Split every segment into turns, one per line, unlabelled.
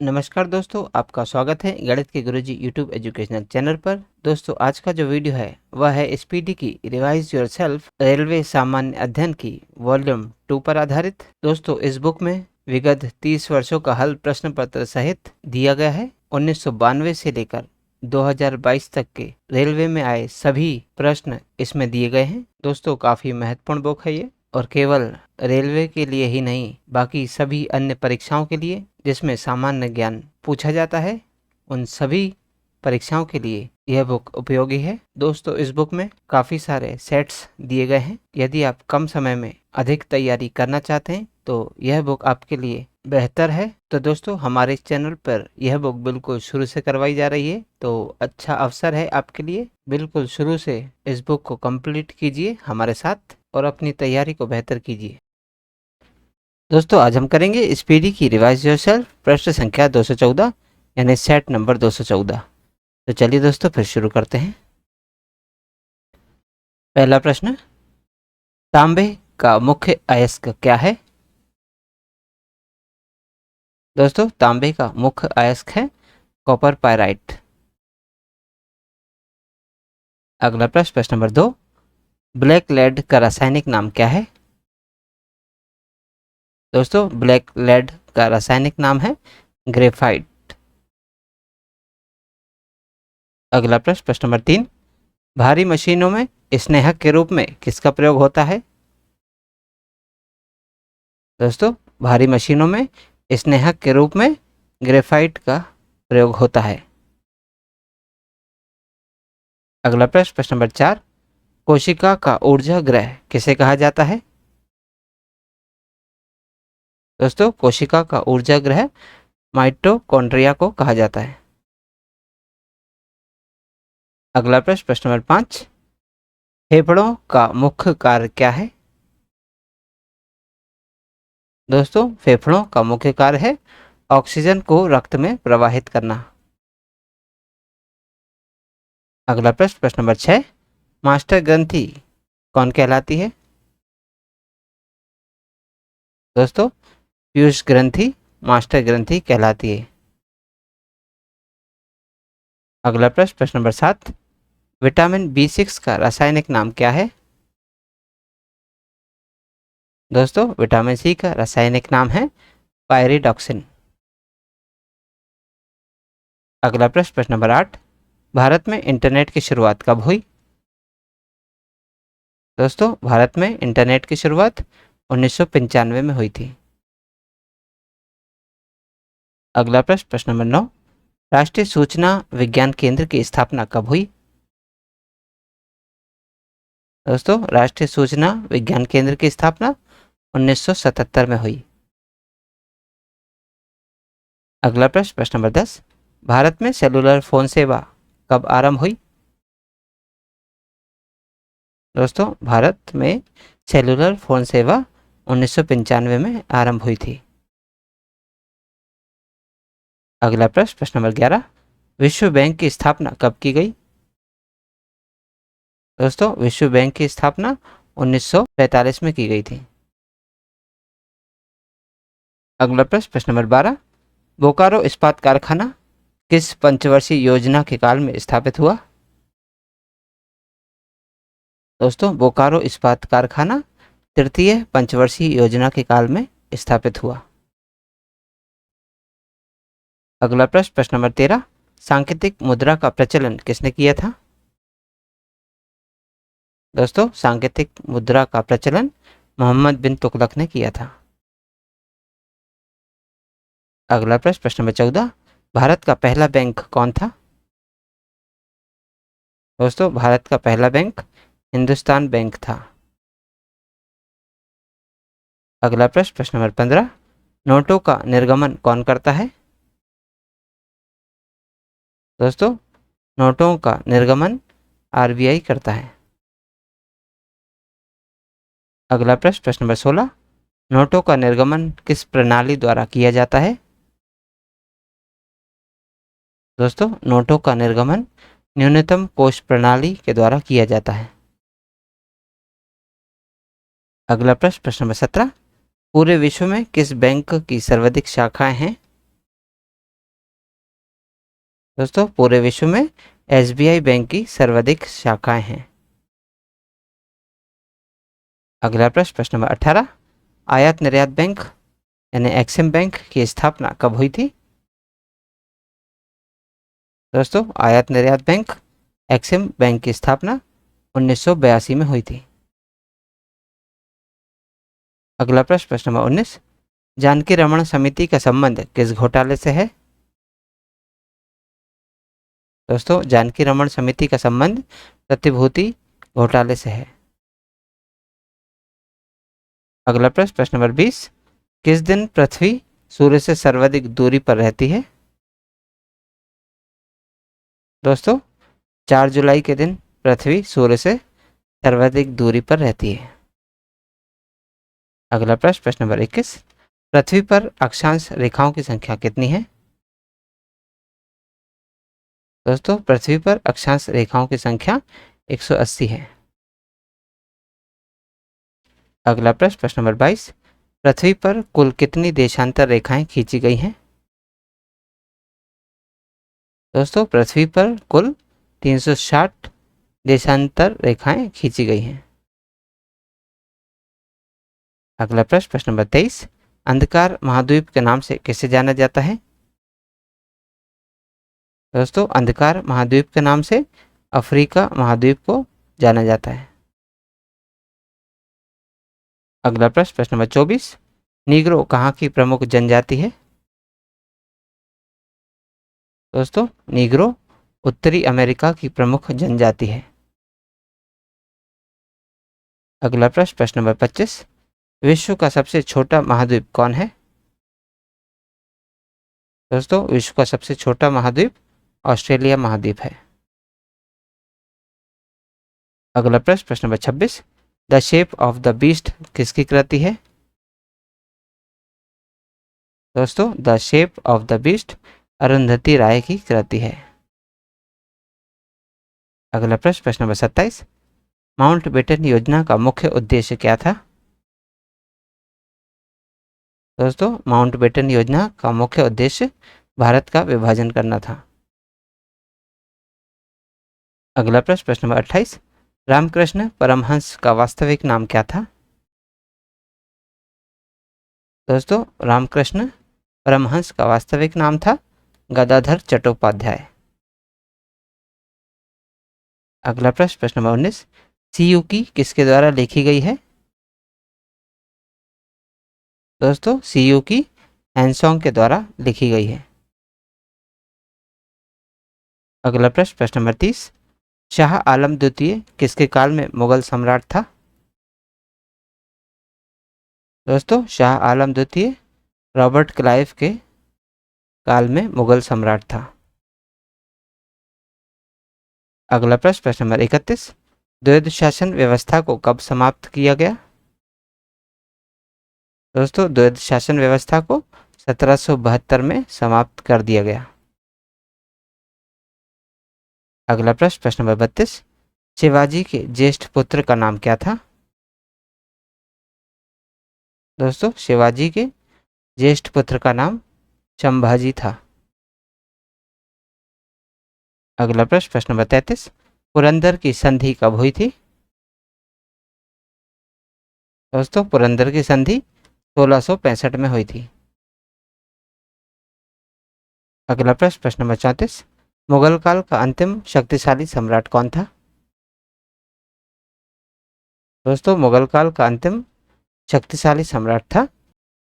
नमस्कार दोस्तों, आपका स्वागत है गणित के गुरुजी यूट्यूब एजुकेशनल चैनल पर। दोस्तों, आज का जो वीडियो है वह है स्पीडी की रिवाइज योरसेल्फ रेलवे सामान्य अध्ययन की वॉल्यूम 2 पर आधारित। दोस्तों, इस बुक में विगत 30 वर्षों का हल प्रश्न पत्र सहित दिया गया है। 1992 से लेकर 2022 तक के रेलवे में आए सभी प्रश्न इसमें दिए गए हैं। दोस्तों, काफी महत्वपूर्ण बुक है ये, और केवल रेलवे के लिए ही नहीं, बाकी सभी अन्य परीक्षाओं के लिए जिसमें सामान्य ज्ञान पूछा जाता है, उन सभी परीक्षाओं के लिए यह बुक उपयोगी है। दोस्तों, इस बुक में काफ़ी सारे सेट्स दिए गए हैं। यदि आप कम समय में अधिक तैयारी करना चाहते हैं तो यह बुक आपके लिए बेहतर है। तो दोस्तों, हमारे चैनल पर यह बुक बिल्कुल शुरू से करवाई जा रही है, तो अच्छा अवसर है आपके लिए। बिल्कुल शुरू से इस बुक को कंप्लीट कीजिए हमारे साथ और अपनी तैयारी को बेहतर कीजिए। दोस्तों, आज हम करेंगे स्पीडी की रिवाइज योरसेल्फ प्रश्न संख्या 214 यानी सेट नंबर 214। तो चलिए दोस्तों, फिर शुरू करते हैं। पहला प्रश्न, तांबे का मुख्य अयस्क क्या है? दोस्तों, तांबे का मुख्य अयस्क है कॉपर पायराइट। अगला प्रश्न, प्रश्न नंबर 2, ब्लैक लेड का रासायनिक नाम क्या है? दोस्तों, ब्लैक लेड का रासायनिक नाम है ग्रेफाइट। अगला प्रश्न, प्रश्न नंबर 3, भारी मशीनों में स्नेहक के रूप में किसका प्रयोग होता है? दोस्तों, भारी मशीनों में स्नेहक के रूप में ग्रेफाइट का प्रयोग होता है। अगला प्रश्न, प्रश्न नंबर 4, कोशिका का ऊर्जा ग्रह किसे कहा जाता है? दोस्तों, कोशिका का ऊर्जा ग्रह माइटोकॉन्ड्रिया को कहा जाता है। अगला प्रश्न, प्रश्न नंबर 5, फेफड़ों का मुख्य कार्य क्या है? दोस्तों, फेफड़ों का मुख्य कार्य है ऑक्सीजन को रक्त में प्रवाहित करना। अगला प्रश्न, प्रश्न नंबर 6, मास्टर ग्रंथि कौन कहलाती है? दोस्तों, पीयूष ग्रंथि मास्टर ग्रंथि कहलाती है। अगला प्रश्न, प्रश्न नंबर 7, विटामिन B6 का रासायनिक नाम क्या है? दोस्तों, विटामिन सी का रासायनिक नाम है पायरिडॉक्सिन। अगला प्रश्न, प्रश्न नंबर 8, भारत में इंटरनेट की शुरुआत कब हुई? दोस्तों, भारत में इंटरनेट की शुरुआत 1995 में हुई थी। अगला प्रश्न, प्रश्न नंबर 9, राष्ट्रीय सूचना विज्ञान केंद्र की स्थापना कब हुई? दोस्तों, राष्ट्रीय सूचना विज्ञान केंद्र की स्थापना 1977 में हुई। अगला प्रश्न, प्रश्न नंबर 10, भारत में सेलुलर फोन सेवा कब आरंभ हुई? दोस्तों, भारत में सेलुलर फोन सेवा 1995 में आरंभ हुई थी। अगला प्रश्न, प्रश्न नंबर 11, विश्व बैंक की स्थापना कब की गई? दोस्तों, विश्व बैंक की स्थापना 1945 में की गई थी। अगला प्रश्न, प्रश्न नंबर 12, बोकारो इस्पात कारखाना किस पंचवर्षीय योजना के काल में स्थापित हुआ? दोस्तों, बोकारो इस्पात कारखाना तृतीय पंचवर्षीय योजना के काल में स्थापित हुआ। अगला प्रश्न, प्रश्न नंबर 13, सांकेतिक मुद्रा का प्रचलन किसने किया था? दोस्तों, सांकेतिक मुद्रा का प्रचलन मोहम्मद बिन तुगलक ने किया था। अगला प्रश्न, प्रश्न नंबर 14, भारत का पहला बैंक कौन था? दोस्तों, भारत का पहला बैंक हिंदुस्तान बैंक था। अगला प्रश्न, प्रश्न नंबर 15, नोटों का निर्गमन कौन करता है? दोस्तों, नोटों का निर्गमन आरबीआई करता है। अगला प्रश्न, प्रश्न नंबर 16, नोटों का निर्गमन किस प्रणाली द्वारा किया जाता है? दोस्तों, नोटों का निर्गमन न्यूनतम कोष प्रणाली के द्वारा किया जाता है। अगला प्रश्न, प्रश्न नंबर 17, पूरे विश्व में किस बैंक की सर्वाधिक शाखाएं हैं? दोस्तों पूरे विश्व में एसबीआई बैंक की सर्वाधिक शाखाएं हैं। अगला प्रश्न, प्रश्न नंबर 18, आयात निर्यात बैंक यानी एक्सिम बैंक की स्थापना कब हुई थी? दोस्तों आयात निर्यात बैंक एक्सिम बैंक की स्थापना 1982 में हुई थी। अगला प्रश्न, प्रश्न नंबर 19, जानकी रमन समिति का संबंध किस घोटाले से है? दोस्तों जानकी रमन समिति का संबंध प्रतिभूति घोटाले से है। अगला प्रश्न, प्रश्न नंबर 20, किस दिन पृथ्वी सूर्य से सर्वाधिक दूरी पर रहती है? दोस्तों 4 जुलाई के दिन पृथ्वी सूर्य से सर्वाधिक दूरी पर रहती है। अगला प्रश्न, प्रश्न नंबर 21, पृथ्वी पर अक्षांश रेखाओं की संख्या कितनी है? दोस्तों पृथ्वी पर अक्षांश रेखाओं की संख्या 180 है। अगला प्रश्न, प्रश्न नंबर 22, पृथ्वी पर कुल कितनी देशांतर रेखाएं खींची गई हैं? दोस्तों पृथ्वी पर कुल 360 देशांतर रेखाएं खींची गई हैं। अगला प्रश्न, प्रश्न नंबर 23, अंधकार महाद्वीप के नाम से किसे जाना जाता है? दोस्तों अंधकार महाद्वीप के नाम से अफ्रीका महाद्वीप को जाना जाता है। अगला प्रश्न, प्रश्न नंबर 24, नीग्रो कहाँ की प्रमुख जनजाति है? दोस्तों नीग्रो उत्तरी अमेरिका की प्रमुख जनजाति है। अगला प्रश्न, प्रश्न नंबर 25, विश्व का सबसे छोटा महाद्वीप कौन है? दोस्तों विश्व का सबसे छोटा महाद्वीप ऑस्ट्रेलिया महाद्वीप है। अगला प्रश्न, प्रश्न number 26, the shape of the beast किसकी कृति है? दोस्तों the shape of the beast Arundhati Roy की कृति है। अगला प्रश्न, प्रश्न नंबर 27, माउंट बेटन योजना का मुख्य उद्देश्य क्या था? दोस्तों माउंट बेटन योजना का मुख्य उद्देश्य भारत का विभाजन करना था। अगला प्रश्न, प्रश्न नंबर 28, रामकृष्ण परमहंस का वास्तविक नाम क्या था? दोस्तों रामकृष्ण परमहंस का वास्तविक नाम था गदाधर चट्टोपाध्याय। अगला प्रश्न, प्रश्न नंबर 19, सीयू की किसके द्वारा लिखी गई है? दोस्तों सीयू की हैंसोंग के द्वारा लिखी गई है। अगला प्रश्न, प्रश्न नंबर 30, शाह आलम द्वितीय किसके काल में मुगल सम्राट था? दोस्तों शाह आलम द्वितीय रॉबर्ट क्लाइव के काल में मुगल सम्राट था। अगला प्रश्न, प्रश्न नंबर 31, द्वैध शासन व्यवस्था को कब समाप्त किया गया? दोस्तों द्वैध शासन व्यवस्था को 1772 में समाप्त कर दिया गया। अगला प्रश्न, प्रश्न नंबर 32, शिवाजी के ज्येष्ठ पुत्र का नाम क्या था? दोस्तों शिवाजी के ज्येष्ठ पुत्र का नाम संभाजी था। अगला प्रश्न, प्रश्न नंबर 33, पुरंदर की संधि कब हुई थी? दोस्तों पुरंदर की संधि 1665 में हुई थी। अगला प्रश्न, प्रश्न नंबर 34, मुगल काल का अंतिम शक्तिशाली सम्राट कौन था? दोस्तों मुगल काल का अंतिम शक्तिशाली सम्राट था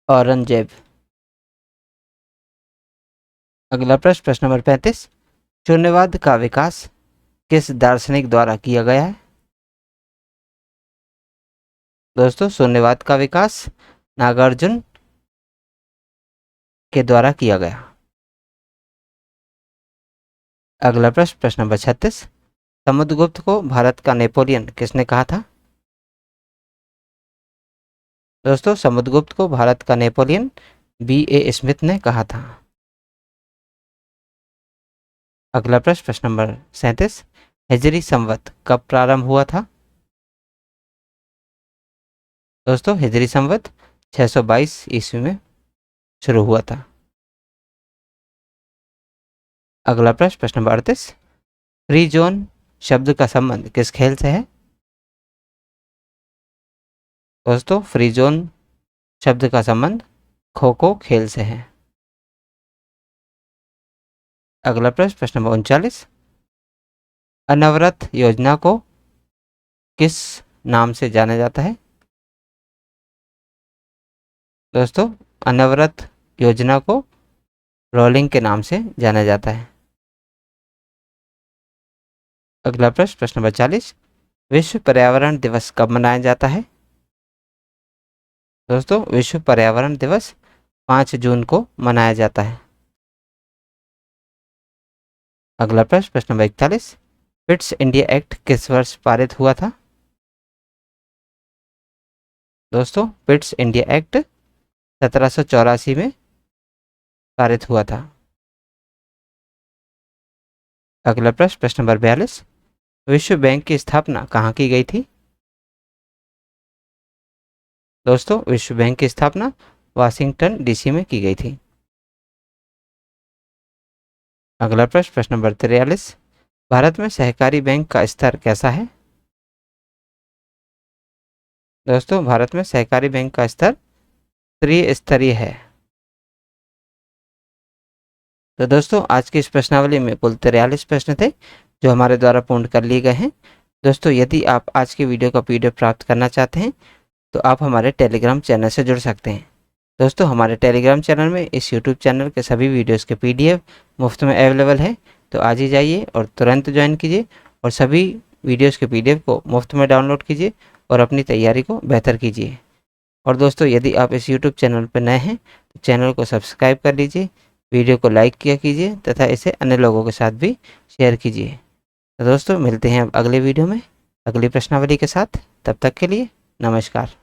औरंगजेब। अगला प्रश्न, प्रश्न नंबर 35, शून्यवाद का विकास किस दार्शनिक द्वारा किया गया है? दोस्तों शून्यवाद का विकास नागार्जुन के द्वारा किया गया। अगला प्रश्न, प्रश्न नंबर 36, समुद्रगुप्त को भारत का नेपोलियन किसने कहा था? दोस्तों समुद्रगुप्त को भारत का नेपोलियन B.A. स्मिथ ने कहा था। अगला प्रश्न, प्रश्न नंबर 37, हिजरी संवत कब प्रारंभ हुआ था? दोस्तों हिजरी संवत 622 ईस्वी में शुरू हुआ था। अगला प्रश्न, प्रश्न नंबर 38, फ्री जोन शब्द का संबंध किस खेल से है? दोस्तों, फ्री जोन शब्द का संबंध खो खो खेल से है। अगला प्रश्न, प्रश्न नंबर 39, अनवरत योजना को किस नाम से जाना जाता है? दोस्तों, अनवरत योजना को रोलिंग के नाम से जाना जाता है। अगला प्रश्न, प्रश्न नंबर 40, विश्व पर्यावरण दिवस कब मनाया जाता है? दोस्तों, विश्व पर्यावरण दिवस 5 जून को मनाया जाता है। अगला प्रश्न, प्रश्न नंबर 41, फिट्स इंडिया एक्ट किस वर्ष पारित हुआ था? दोस्तों, फिट्स इंडिया एक्ट 1784 में पारित हुआ था। अगला प्रश्न, प्रश्न नंबर 42, विश्व बैंक की स्थापना कहाँ की गई थी? दोस्तों, विश्व बैंक की स्थापना वाशिंगटन डीसी में की गई थी। अगला प्रश्न, प्रश्न नंबर 43, भारत में सहकारी बैंक का स्तर कैसा है? दोस्तों, भारत में सहकारी बैंक का स्तर त्रिस्तरीय है। तो दोस्तों, आज की इस प्रश्नावली में कुल 43 प्रश्न थे जो हमारे द्वारा पूर्ण कर लिए गए हैं। दोस्तों, यदि आप आज के वीडियो का PDF प्राप्त करना चाहते हैं तो आप हमारे टेलीग्राम चैनल से जुड़ सकते हैं। दोस्तों, हमारे टेलीग्राम चैनल में इस यूट्यूब चैनल के सभी वीडियोस के PDF मुफ्त में अवेलेबल है, तो आज ही जाइए और तुरंत ज्वाइन कीजिए और सभी वीडियोस के PDF को मुफ्त में डाउनलोड कीजिए और अपनी तैयारी को बेहतर कीजिए। और दोस्तों, यदि आप इस यूट्यूब चैनल पर नए हैं तो चैनल को सब्सक्राइब कर लीजिए, वीडियो को लाइक किया कीजिए तथा इसे अन्य लोगों के साथ भी शेयर कीजिए। तो दोस्तों, मिलते हैं अब अगले वीडियो में अगली प्रश्नावली के साथ। तब तक के लिए नमस्कार।